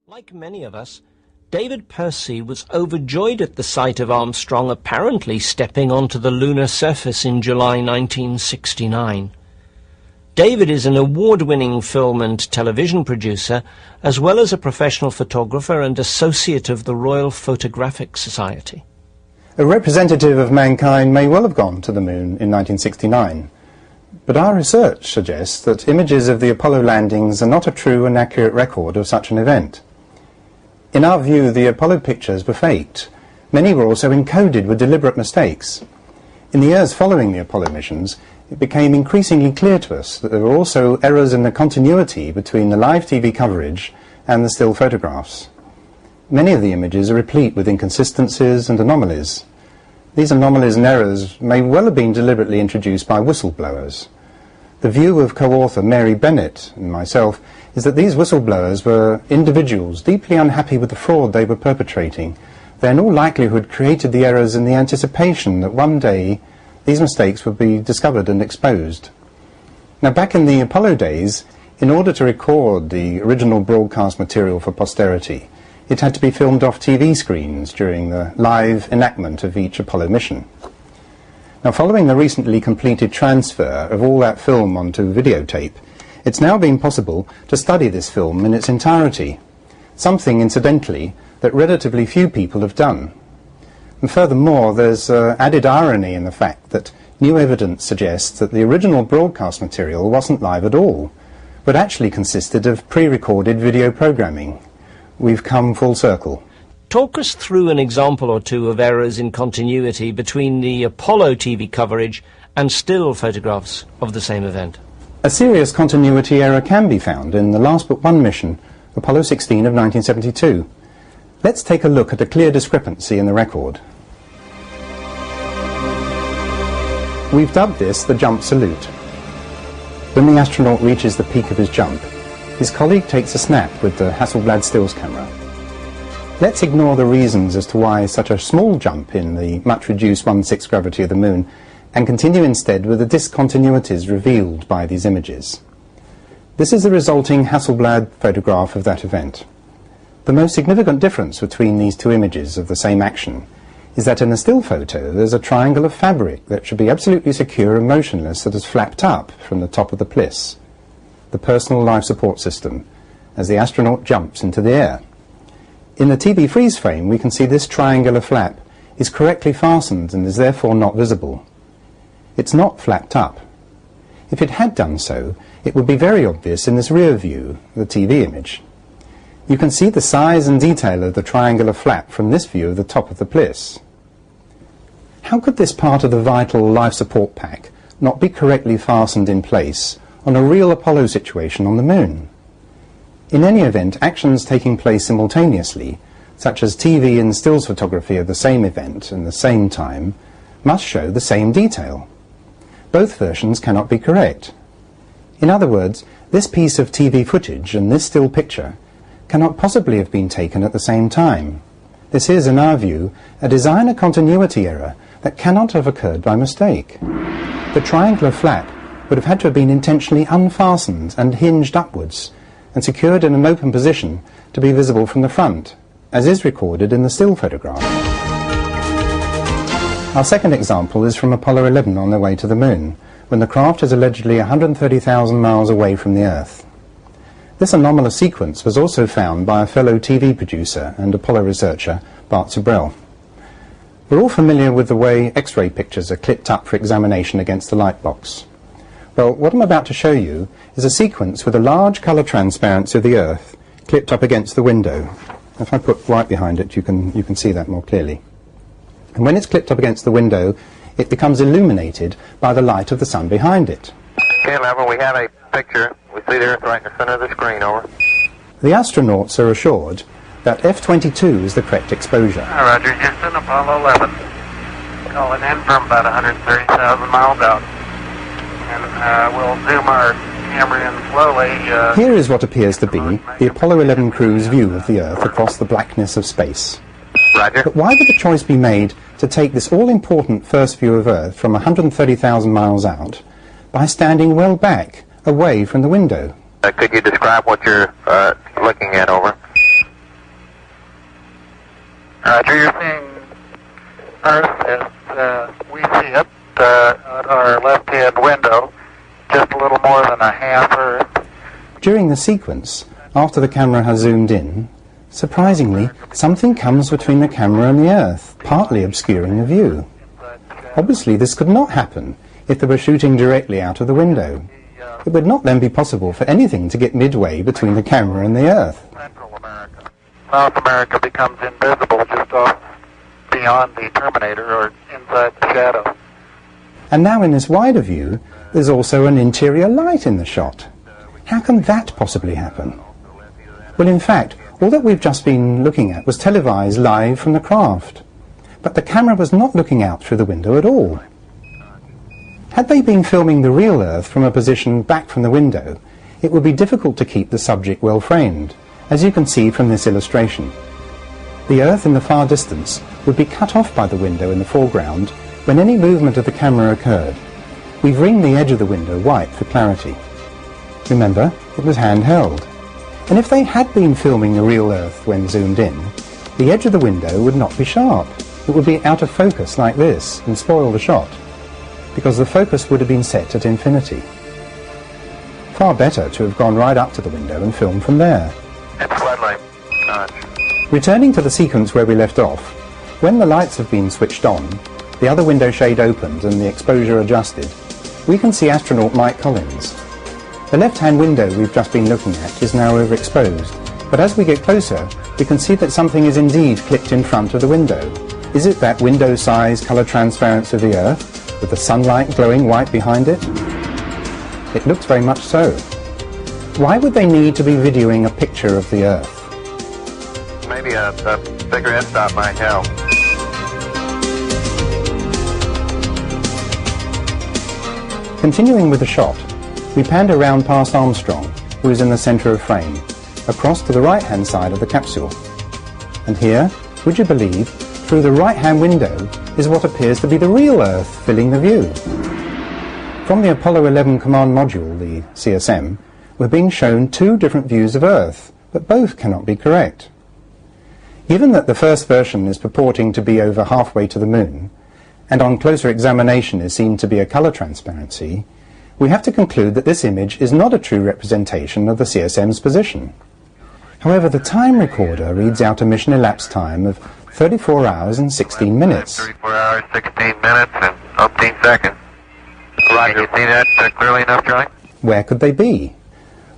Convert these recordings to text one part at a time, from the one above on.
Like many of us, David Percy was overjoyed at the sight of Armstrong apparently stepping onto the lunar surface in July 1969. David is an award-winning film and television producer, as well as a professional photographer and associate of the Royal Photographic Society. A representative of mankind may well have gone to the moon in 1969, but our research suggests that images of the Apollo landings are not a true and accurate record of such an event. In our view, the Apollo pictures were faked. Many were also encoded with deliberate mistakes. In the years following the Apollo missions, it became increasingly clear to us that there were also errors in the continuity between the live TV coverage and the still photographs. Many of the images are replete with inconsistencies and anomalies. These anomalies and errors may well have been deliberately introduced by whistleblowers. The view of co-author Mary Bennett and myself is that these whistleblowers were individuals deeply unhappy with the fraud they were perpetrating. They in all likelihood created the errors in the anticipation that one day these mistakes would be discovered and exposed. Now, back in the Apollo days, in order to record the original broadcast material for posterity, it had to be filmed off TV screens during the live enactment of each Apollo mission. Now, following the recently completed transfer of all that film onto videotape, it's now been possible to study this film in its entirety, something, incidentally, that relatively few people have done. And furthermore, there's added irony in the fact that new evidence suggests that the original broadcast material wasn't live at all, but actually consisted of pre-recorded video programming. We've come full circle. Talk us through an example or two of errors in continuity between the Apollo TV coverage and still photographs of the same event. A serious continuity error can be found in the last but one mission, Apollo 16 of 1972. Let's take a look at a clear discrepancy in the record. We've dubbed this the jump salute. When the astronaut reaches the peak of his jump, his colleague takes a snap with the Hasselblad stills camera. Let's ignore the reasons as to why such a small jump in the much reduced 1/6 gravity of the moon, and continue instead with the discontinuities revealed by these images. This is the resulting Hasselblad photograph of that event. The most significant difference between these two images of the same action is that in the still photo there's a triangle of fabric that should be absolutely secure and motionless that has flapped up from the top of the plis, the personal life support system, as the astronaut jumps into the air. In the TV freeze frame we can see this triangular flap is correctly fastened and is therefore not visible. It's not flapped up. If it had done so, it would be very obvious in this rear view, the TV image. You can see the size and detail of the triangular flap from this view of the top of the plis. How could this part of the vital life support pack not be correctly fastened in place on a real Apollo situation on the moon? In any event, actions taking place simultaneously, such as TV and stills photography of the same event and the same time, must show the same detail. Both versions cannot be correct. In other words, this piece of TV footage and this still picture cannot possibly have been taken at the same time. This is, in our view, a designer continuity error that cannot have occurred by mistake. The triangular flap would have had to have been intentionally unfastened and hinged upwards and secured in an open position to be visible from the front, as is recorded in the still photograph. Our second example is from Apollo 11 on their way to the moon, when the craft is allegedly 130,000 miles away from the Earth. This anomalous sequence was also found by a fellow TV producer and Apollo researcher, Bart Sibrel. We're all familiar with the way X-ray pictures are clipped up for examination against the light box. Well, what I'm about to show you is a sequence with a large colour transparency of the Earth clipped up against the window. If I put white behind it, you can see that more clearly. And when it's clipped up against the window, it becomes illuminated by the light of the sun behind it. Okay, Level, we have a picture. We see the Earth right in the center of the screen, over. The astronauts are assured that F22 is the correct exposure. Roger, Houston, Apollo 11. Calling in from about 130,000 miles out. And we'll zoom our camera in slowly. Here is what appears to be the Apollo 11 crew's view of the Earth across the blackness of space. Roger. But why would the choice be made to take this all-important first view of Earth from 130,000 miles out by standing well back, away from the window? Could you describe what you're looking at, over? Roger, you're seeing Earth as we see it at our left-hand window, just a little more than a half Earth. During the sequence, after the camera has zoomed in, surprisingly, something comes between the camera and the Earth, partly obscuring the view. Obviously, this could not happen if they were shooting directly out of the window. It would not then be possible for anything to get midway between the camera and the Earth. Central America. South America becomes invisible just off beyond the terminator or inside the shadow. And now in this wider view, there's also an interior light in the shot. How can that possibly happen? Well, in fact, all that we've just been looking at was televised live from the craft. But the camera was not looking out through the window at all. Had they been filming the real Earth from a position back from the window, it would be difficult to keep the subject well framed, as you can see from this illustration. The Earth in the far distance would be cut off by the window in the foreground when any movement of the camera occurred. We've ringed the edge of the window white for clarity. Remember, it was handheld. And if they had been filming the real Earth when zoomed in, the edge of the window would not be sharp. It would be out of focus like this and spoil the shot, because the focus would have been set at infinity. Far better to have gone right up to the window and filmed from there. It's floodlight. Returning to the sequence where we left off, when the lights have been switched on, the other window shade opened and the exposure adjusted, we can see astronaut Mike Collins. The left-hand window we've just been looking at is now overexposed, but as we get closer, we can see that something is indeed clipped in front of the window. Is it that window-size colour transference of the Earth, with the sunlight glowing white behind it? It looks very much so. Why would they need to be videoing a picture of the Earth? Maybe a bigger f-stop might help. Continuing with the shot, we panned around past Armstrong, who is in the centre of frame, across to the right-hand side of the capsule. And here, would you believe, through the right-hand window is what appears to be the real Earth filling the view. From the Apollo 11 command module, the CSM, we're being shown two different views of Earth, but both cannot be correct. Given that the first version is purporting to be over halfway to the Moon, and on closer examination is seen to be a colour transparency, we have to conclude that this image is not a true representation of the CSM's position. However, the time recorder reads out a mission elapsed time of 34 hours and 16 minutes. 34 hours, 16 minutes, and 15 seconds. Roger. Can you see that clearly enough, Charlie? Where could they be?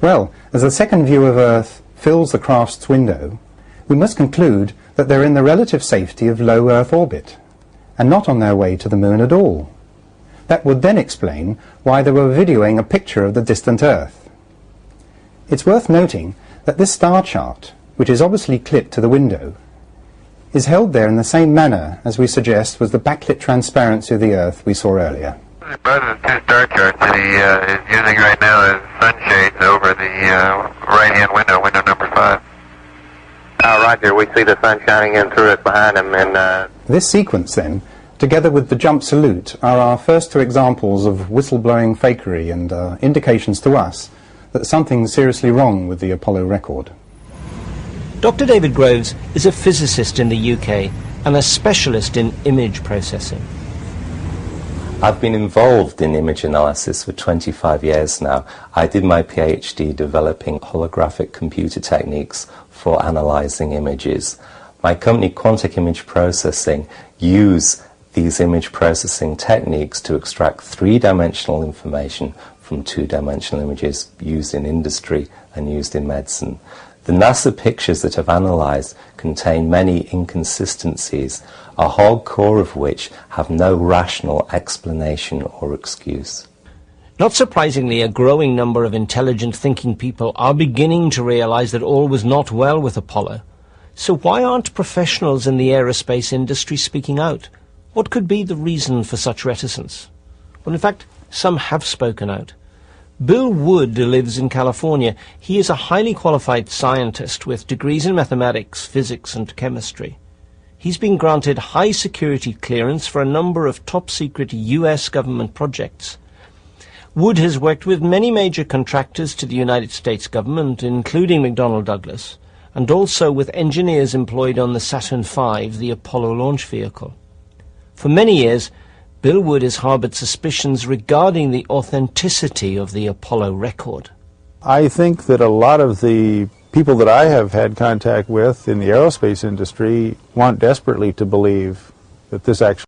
Well, as the second view of Earth fills the craft's window, we must conclude that they're in the relative safety of low Earth orbit, and not on their way to the Moon at all. That would then explain why they were videoing a picture of the distant Earth. It's worth noting that this star chart, which is obviously clipped to the window, is held there in the same manner as we suggest was the backlit transparency of the Earth we saw earlier. The President's two star charts that he is using right now as sunshades over the right-hand window, window number 5. Roger, we see the sun shining in through it behind him. And this sequence, then, together with the jump salute, are our first two examples of whistleblowing fakery and indications to us that something's seriously wrong with the Apollo record. Dr. David Groves is a physicist in the UK and a specialist in image processing. I've been involved in image analysis for 25 years now. I did my PhD developing holographic computer techniques for analysing images. My company, Quantic Image Processing, use these image processing techniques to extract three-dimensional information from two-dimensional images used in industry and used in medicine. The NASA pictures that I've analysed contain many inconsistencies, a whole core of which have no rational explanation or excuse. Not surprisingly, a growing number of intelligent thinking people are beginning to realise that all was not well with Apollo. So why aren't professionals in the aerospace industry speaking out? What could be the reason for such reticence? Well, in fact, some have spoken out. Bill Wood lives in California. He is a highly qualified scientist with degrees in mathematics, physics and chemistry. He's been granted high security clearance for a number of top-secret US government projects. Wood has worked with many major contractors to the United States government, including McDonnell Douglas, and also with engineers employed on the Saturn V, the Apollo launch vehicle. For many years, Bill Wood has harboured suspicions regarding the authenticity of the Apollo record. I think that a lot of the people that I have had contact with in the aerospace industry want desperately to believe that this actually